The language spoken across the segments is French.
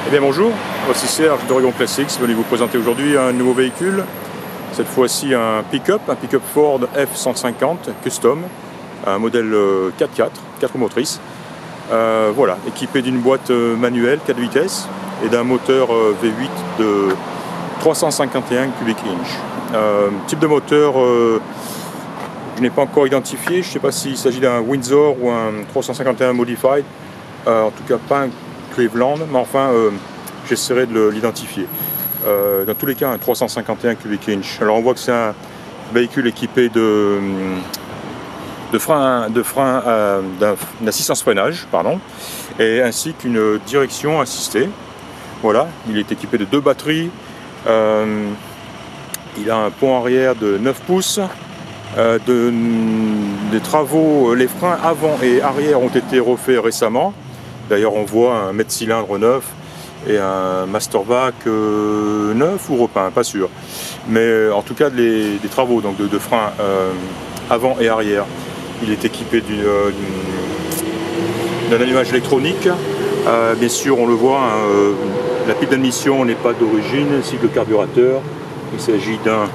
Eh bien bonjour, voici Serge d'Oregon Classics, je vais vous présenter aujourd'hui un nouveau véhicule, cette fois-ci un pick-up Ford F-150 Custom, un modèle 4x4, 4 motrices, voilà, équipé d'une boîte manuelle 4 vitesses et d'un moteur V8 de 351 cubic inch. Type de moteur, je n'ai pas encore identifié, je ne sais pas s'il s'agit d'un Windsor ou un 351 Modified, en tout cas pas un Cleveland, mais enfin j'essaierai de l'identifier. Dans tous les cas un 351 cubic inch. Alors on voit que c'est un véhicule équipé d'assistance freinage, et ainsi qu'une direction assistée. Voilà, il est équipé de 2 batteries, il a un pont arrière de 9 pouces, des travaux, les freins avant et arrière ont été refaits récemment. D'ailleurs on voit un mètre cylindre neuf et un masterback neuf ou repeint, pas sûr. Mais en tout cas des travaux donc de freins avant et arrière. Il est équipé d'un allumage électronique. Bien sûr on le voit, hein, la pile d'admission n'est pas d'origine, ainsi que le carburateur. Il s'agit d'un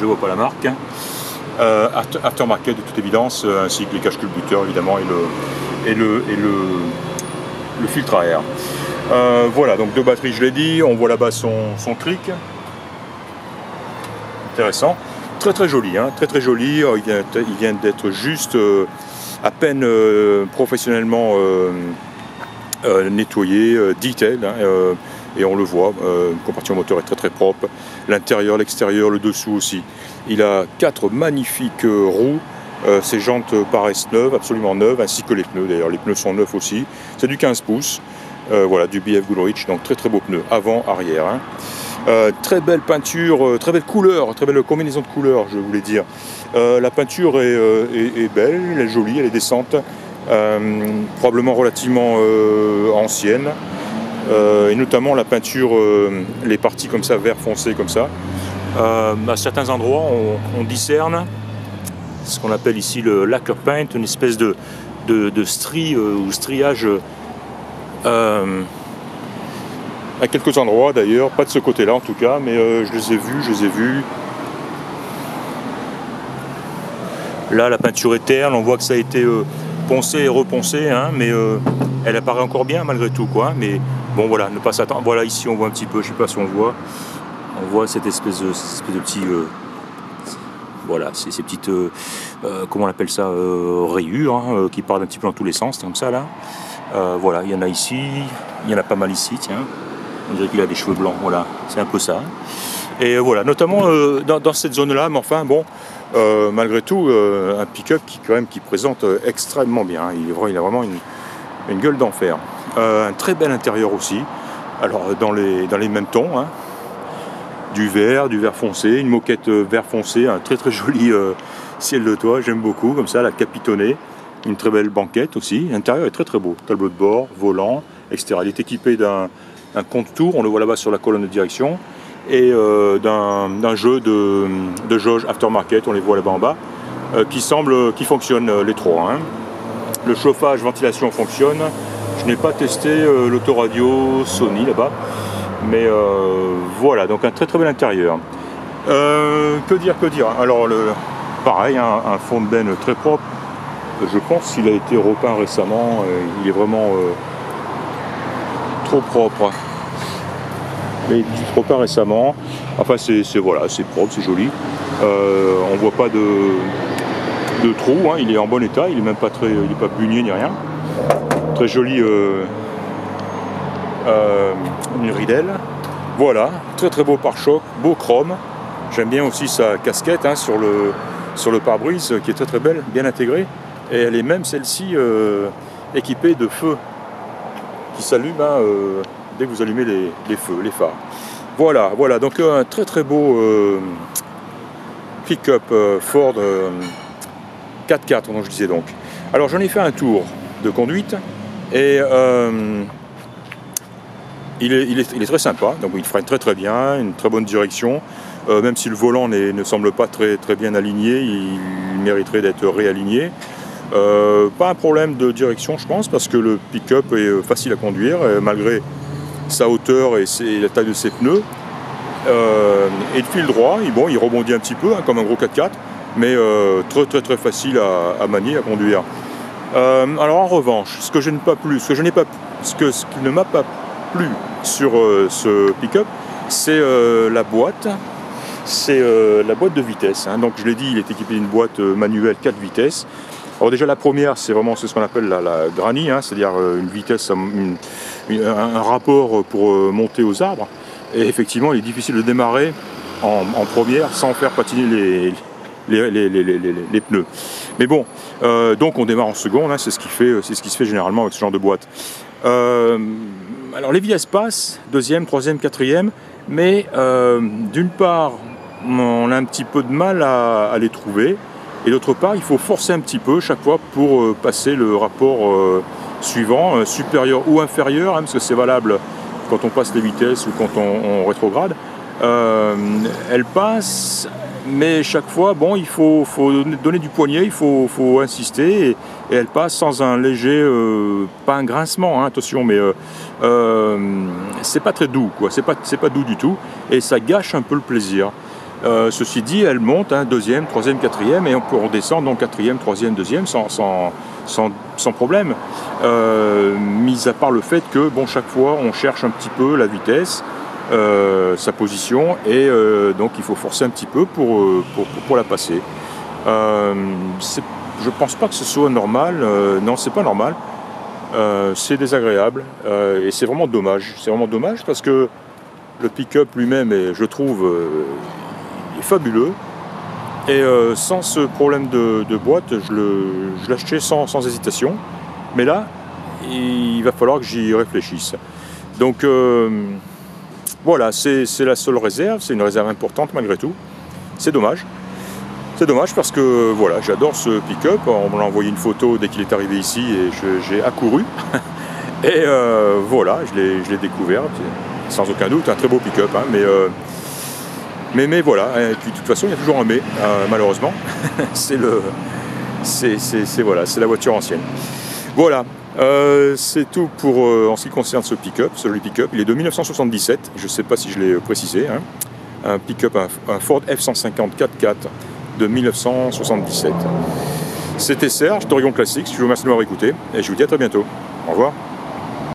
je vois pas la marque. Aftermarket de toute évidence, ainsi que les caches-culbuteurs évidemment et le filtre à air. Voilà, donc 2 batteries, je l'ai dit. On voit là-bas son cric. Intéressant. Très joli, hein, très joli. Il vient d'être juste à peine professionnellement nettoyé, detail, hein, et on le voit, le compartiment moteur est très propre, l'intérieur, l'extérieur, le dessous aussi. Il a 4 magnifiques roues, ses jantes paraissent neuves, absolument neuves, ainsi que les pneus, d'ailleurs les pneus sont neufs aussi. C'est du 15 pouces, voilà, du BF Goodrich, donc très beau pneu, avant, arrière. Hein. Très belle peinture, très belle couleur, très belle combinaison de couleurs, je voulais dire. La peinture est belle, elle est jolie, elle est décente, probablement relativement ancienne. Et notamment la peinture, les parties comme ça, vert foncé comme ça. À certains endroits on discerne ce qu'on appelle ici le lacquer paint, une espèce de strie ou striage à quelques endroits d'ailleurs, pas de ce côté là en tout cas, mais je les ai vus. Là la peinture est terne, on voit que ça a été poncé et reponcé, hein, mais elle apparaît encore bien malgré tout, quoi. Mais bon voilà, ne pas s'attendre. Voilà, ici on voit un petit peu, je sais pas si on voit cette espèce de petit voilà, ces petites comment on appelle ça, rayures, hein, qui partent un petit peu dans tous les sens comme ça là. Voilà, il y en a ici, il y en a pas mal ici, tiens. On dirait qu'il a des cheveux blancs, voilà, c'est un peu ça. Et voilà, notamment dans cette zone là, mais enfin bon, malgré tout un pick-up qui présente extrêmement bien. Il a vraiment une gueule d'enfer. Un très bel intérieur aussi, alors dans les mêmes tons, hein. Du vert foncé, une moquette vert foncé, un très joli ciel de toit, j'aime beaucoup, comme ça, la capitonnée, une très belle banquette aussi. L'intérieur est très beau, tableau de bord, volant, etc. Il est équipé d'un compte-tour, on le voit là-bas sur la colonne de direction, et d'un jeu de jauge aftermarket, on les voit là-bas en bas, qui fonctionne les 3. Hein. Le chauffage, ventilation fonctionne. Je n'ai pas testé l'autoradio Sony là-bas, mais voilà, donc un très bel intérieur. Que dire. Alors pareil, hein, un fond de benne très propre. Je pense qu'il a été repeint récemment. Il est vraiment trop propre. Mais repeint récemment. Enfin voilà, c'est propre, c'est joli. On voit pas de trou, hein, il est en bon état, il est même pas il est pas bugné ni rien. Très joli une ridelle. Voilà, très beau pare-choc, beau chrome. J'aime bien aussi sa casquette, hein, sur le pare-brise qui est très belle, bien intégrée. Et elle est même celle-ci équipée de feux qui s'allument, hein, dès que vous allumez les feux, les phares. Voilà, donc un très beau pick-up Ford 4x4, dont je disais donc. Alors j'en ai fait un tour de conduite et il est très sympa, donc il freine très bien, une très bonne direction. Même si le volant ne semble pas très bien aligné, il mériterait d'être réaligné. Pas un problème de direction, je pense, parce que le pick-up est facile à conduire, malgré sa hauteur et la taille de ses pneus. Et il file droit, il rebondit un petit peu, hein, comme un gros 4x4, mais très facile à manier, à conduire. Alors en revanche, ce qui ne m'a pas plu sur ce pick-up, c'est la boîte. C'est la boîte de vitesse, hein. Donc je l'ai dit, il est équipé d'une boîte manuelle 4 vitesses. Alors déjà la première, c'est ce qu'on appelle la granny, hein, c'est-à-dire une vitesse, un rapport pour monter aux arbres. Et effectivement, il est difficile de démarrer en première sans faire patiner les pneus. Mais bon, donc on démarre en seconde, hein, c'est ce qui se fait généralement avec ce genre de boîte. Alors les vitesses passent, deuxième, troisième, quatrième, mais d'une part, on a un petit peu de mal à les trouver, et d'autre part, il faut forcer un petit peu chaque fois pour passer le rapport suivant, supérieur ou inférieur, hein, parce que c'est valable quand on passe les vitesses ou quand on rétrograde. Elle passe, mais chaque fois, bon, il faut donner du poignet, il faut insister, et elle passe sans un léger, pas un grincement, hein, attention, mais c'est pas très doux, quoi. C'est pas doux du tout, et ça gâche un peu le plaisir. Ceci dit, elle monte, hein, deuxième, troisième, quatrième, et on peut redescendre dans quatrième, troisième, deuxième sans problème. Mis à part le fait que, bon, chaque fois, on cherche un petit peu la vitesse, sa position, et donc il faut forcer un petit peu pour la passer. Je pense pas que ce soit normal, non, c'est pas normal, c'est désagréable, et c'est vraiment dommage. C'est vraiment dommage parce que le pick-up lui-même, je trouve, il est fabuleux, et sans ce problème de boîte, je l'achetais sans hésitation, mais là, il va falloir que j'y réfléchisse. Donc voilà, c'est la seule réserve, c'est une réserve importante malgré tout. C'est dommage. C'est dommage parce que voilà, j'adore ce pick-up. On m'a envoyé une photo dès qu'il est arrivé ici et j'ai accouru. Et voilà, je l'ai découvert, sans aucun doute, un très beau pick-up, hein, mais voilà. Et puis de toute façon, il y a toujours un mais, malheureusement. c'est la voiture ancienne. Voilà. C'est tout pour en ce qui concerne ce pick-up, ce joli pick-up. Il est de 1977, je ne sais pas si je l'ai précisé, hein. Un pick-up, un Ford F-150 4x4 de 1977. C'était Serge d'Oregon Classics, je vous remercie de m'avoir écouté et je vous dis à très bientôt. Au revoir.